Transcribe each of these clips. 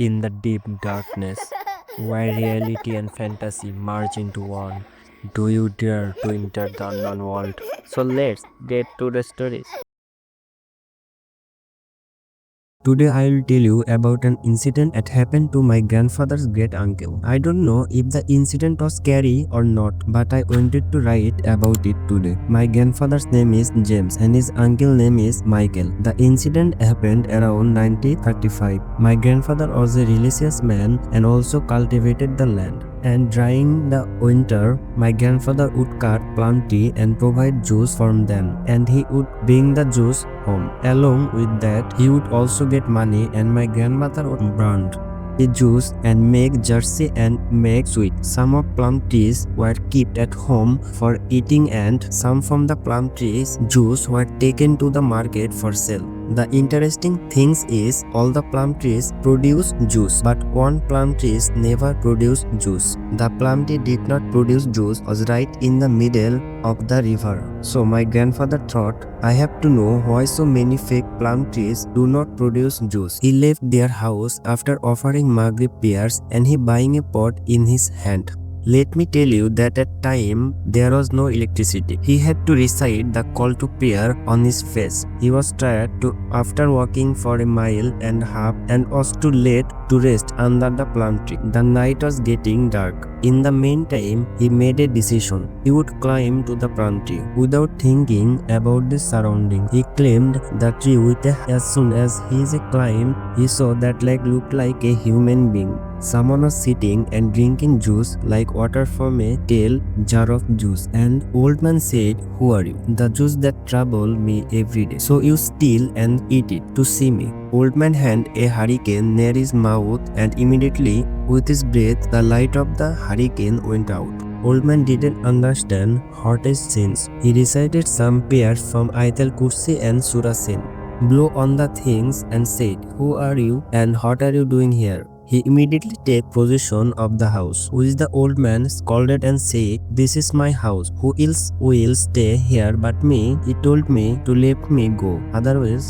in the deep darkness, where reality and fantasy merge into one. Do you dare to enter the unknown world? So let's get to the stories. Today I will tell you about an incident that happened to my grandfather's great uncle. I don't know if the incident was scary or not, but I wanted to write about it today. My grandfather's name is James and his uncle name is Michael. The incident happened around 1935. My grandfather was a religious man and also cultivated the land. And during the winter, my grandfather would cut plum tree and provide juice from them, and he would bring the juice home. Along with that, he would also get money, and my grandmother would brand the juice and make jersey and make sweet. Some of plum trees were kept at home for eating and some from the plum trees juice were taken to the market for sale. The interesting thing is all the plum trees produce juice, but one plum tree never produced juice. The plum tree did not produce juice was right in the middle of the river. So my grandfather thought, I have to know why so many fake plum trees do not produce juice. He left their house after offering Maghrib prayers and he buying a pot in his hand. Let me tell you that at time there was no electricity. He had to recite the call to prayer on his face. He was tired after walking for a mile and a half and was too late to rest under the plum tree. The night was getting dark. In the meantime, he made a decision. He would climb to the plum tree without thinking about the surroundings. He climbed the tree as soon as he climbed, he saw that looked like a human being. Someone was sitting and drinking juice like water from a tall jar of juice. And old man said, "Who are you?" "The juice that trouble me every day. So you steal and eat it to see me." Old man had a hurricane near his mouth and immediately with his breath the light of the hurricane went out. Old man didn't understand Horte's sins. He recited some prayers from Ayatul Kursi and Surah Sin, blew on the things and said, "Who are you and what are you doing here?" He immediately took possession of the house, which the old man scolded and said, "This is my house. Who else will stay here but me?" He told me to let me go. Otherwise,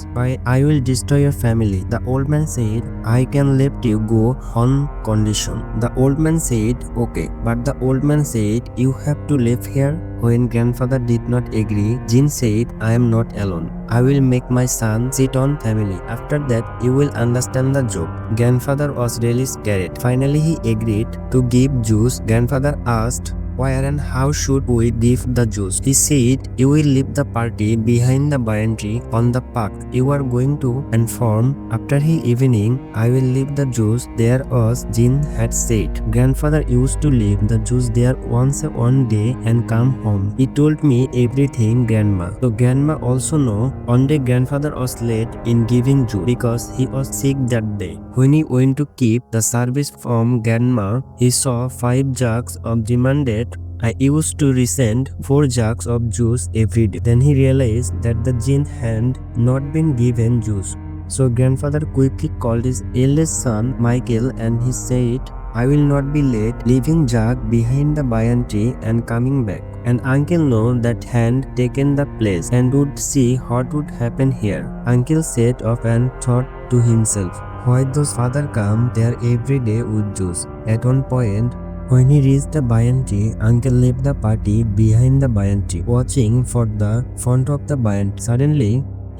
I will destroy your family. The old man said, "I can let you go on condition." The old man said, "Okay." But the old man said, "You have to live here." When grandfather did not agree, Jinn said, "I am not alone. I will make my son sit on family. After that, you will understand the joke." Grandfather was really scared. Finally, he agreed to give juice. Grandfather asked, "Where and how should we give the juice?" He said, "You will leave the party behind the banyan tree on the path you are going to inform. After the evening, I will leave the juice there as Jinn had said." Grandfather used to leave the juice there once one day and come home. He told me everything, grandma. So grandma also know. One day grandfather was late in giving juice because he was sick that day. When he went to keep the service from grandma, he saw 5 jugs of demanded. I used to resend 4 jugs of juice every day. Then he realized that the Jinn had not been given juice. So grandfather quickly called his eldest son Michael and he said, "I will not be late, leaving jug behind the banyan tree and coming back." And uncle know that had taken the place and would see what would happen here. Uncle set off and thought to himself, why does father come there every day with juice? At one point, when he reached the banyan tree, uncle left the party behind the banyan tree, watching for the front of the banyan tree. Suddenly,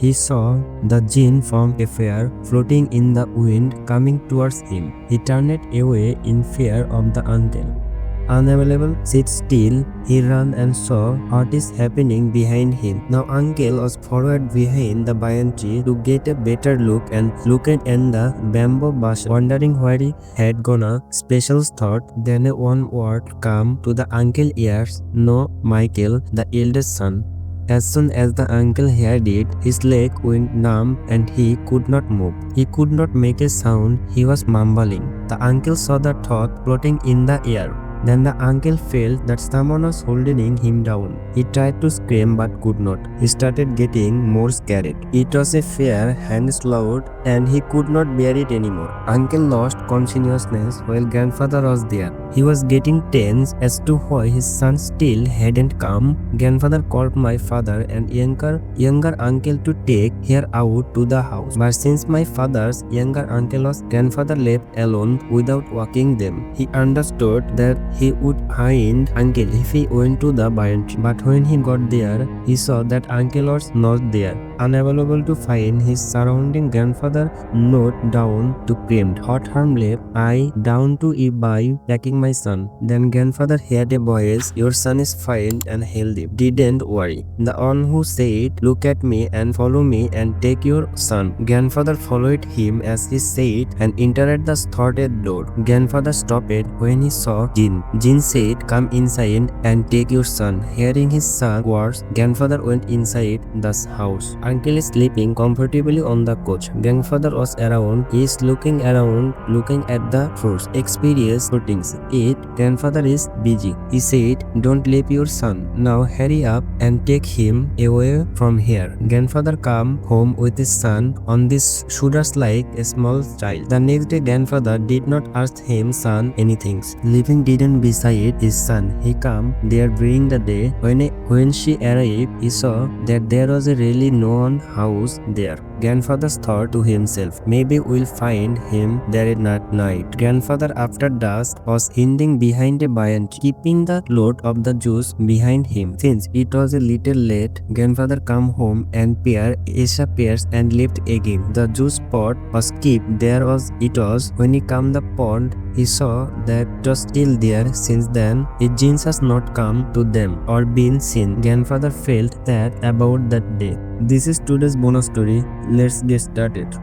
he saw the Jinn from a fair floating in the wind coming towards him. He turned away in fear of the uncle. Unavailable, sit still, he ran and saw what is happening behind him. Now uncle was forward behind the banyan tree to get a better look and looked at the bamboo bush, wondering where he had gone. A special thought, then one word came to the uncle's ears, "No, Michael, the eldest son." As soon as the uncle heard it, his leg went numb and he could not move. He could not make a sound, he was mumbling. The uncle saw the thought floating in the air. Then the uncle felt that someone was holding him down. He tried to scream but could not. He started getting more scared. It was a fair hand slowed and he could not bear it anymore. Uncle lost consciousness while grandfather was there. He was getting tense as to why his son still hadn't come. Grandfather called my father and younger uncle to take her out to the house. But since my father's younger uncle was grandfather left alone without walking them, he understood that he would find uncle if he went to the barn. But when he got there, he saw that uncle was not there. Unable to find his surrounding, grandfather note down to preempt hot harm left I down to E by packing my son. Then grandfather heard a voice, "Your son is fine and healthy. Didn't worry." The one who said, "Look at me and follow me and take your son." Grandfather followed him as he said and entered the thwarted door. Grandfather stopped when he saw Jinn. Jinn said, "Come inside and take your son." Hearing his son's words, grandfather went inside the house. Uncle is sleeping comfortably on the couch. Grandfather was around. He is looking around, looking at the fruits. Experience shootings. Grandfather is busy. He said, "Don't leave your son. Now hurry up and take him away from here." Grandfather came home with his son on these shoulders like a small child. The next day, grandfather did not ask him son anything. Living didn't beside his son. He came there during the day. When she arrived, he saw that there was really no one house there. Grandfather thought to himself, "Maybe we'll find him there at night." Grandfather after dusk was hiding behind a bench, keeping the load of the juice behind him. Since it was a little late, grandfather come home and Asia pears and left again. The juice pot was kept there as it was. When he came the pond, he saw that it was still there. Since then, his jeans has not come to them or been seen. Grandfather felt sad about that day. This is today's bonus story. Let's get started.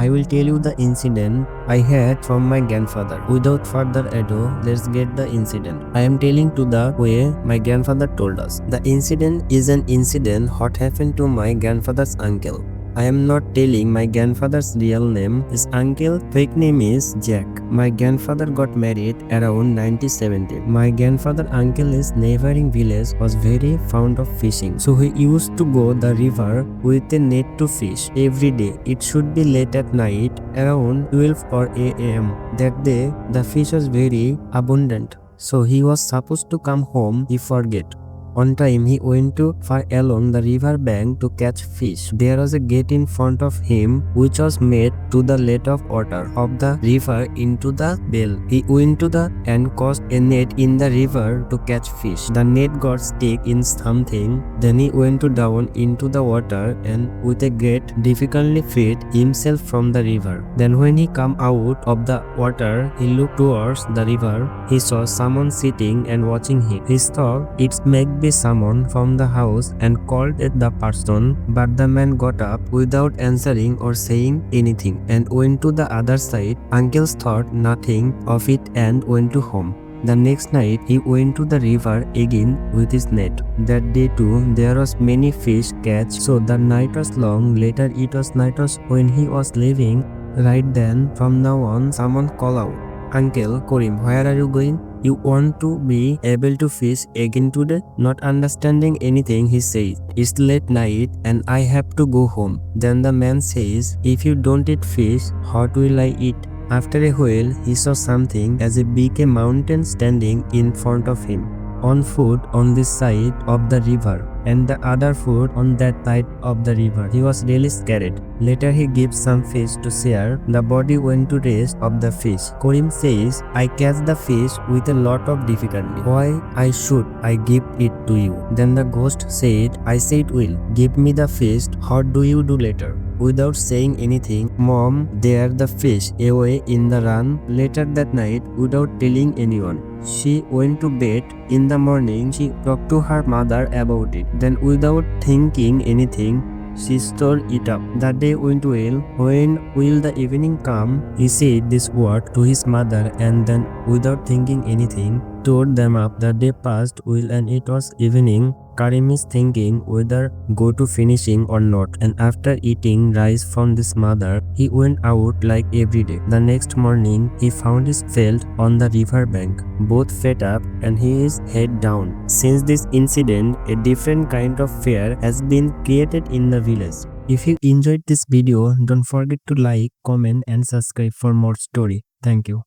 I will tell you the incident I had from my grandfather. Without further ado, let's get the incident. I am telling to the way my grandfather told us. The incident is an incident what happened to my grandfather's uncle. I am not telling my grandfather's real name. His uncle's fake name is Jack. My grandfather got married around 1970. My grandfather uncle's neighboring village was very fond of fishing. So he used to go the river with a net to fish every day. It should be late at night, around 12 or a.m. That day, the fish was very abundant. So he was supposed to come home. He forget. One time he went too far along the river bank to catch fish. There was a gate in front of him which was made to the let of water of the river into the bell. He went to the and cast a net in the river to catch fish. The net got stuck in something. Then he went down into the water and with a great difficulty freed himself from the river. Then when he came out of the water, he looked towards the river. He saw someone sitting and watching him. He thought it might be someone from the house and called it the person, but the man got up without answering or saying anything and went to the other side. Uncle thought nothing of it and went to home. The next night he went to the river again with his net. That day too there was many fish catch, so the night was long. Later it was night was when he was leaving. Right then from now on someone called out, "Uncle Karim, where are you going? You want to be able to fish again today?" Not understanding anything, he says, "It's late night and I have to go home." Then the man says, "If you don't eat fish, what will I eat?" After a while, he saw something as big as a mountain standing in front of him. One foot on this side of the river and the other foot on that side of the river. He was really scared. Later he gave some fish to share. The body went to rest of the fish. Karim says, "I catch the fish with a lot of difficulty. Why should I give it to you?" Then the ghost said, "I said will. Give me the fish. What do you do later?" Without saying anything, Mom there the fish away in the run. Later that night, without telling anyone, she went to bed. In the morning, she talked to her mother about it. Then without thinking anything, she stored it up. The day went well. When will the evening come, he said this word to his mother and then without thinking anything, stored them up. The day passed well and it was evening. Karim is thinking whether go to finishing or not, and after eating rice from his mother, he went out like every day. The next morning, he found his felt on the river bank, both fed up and his head down. Since this incident, a different kind of fear has been created in the village. If you enjoyed this video, don't forget to like, comment and subscribe for more story. Thank you.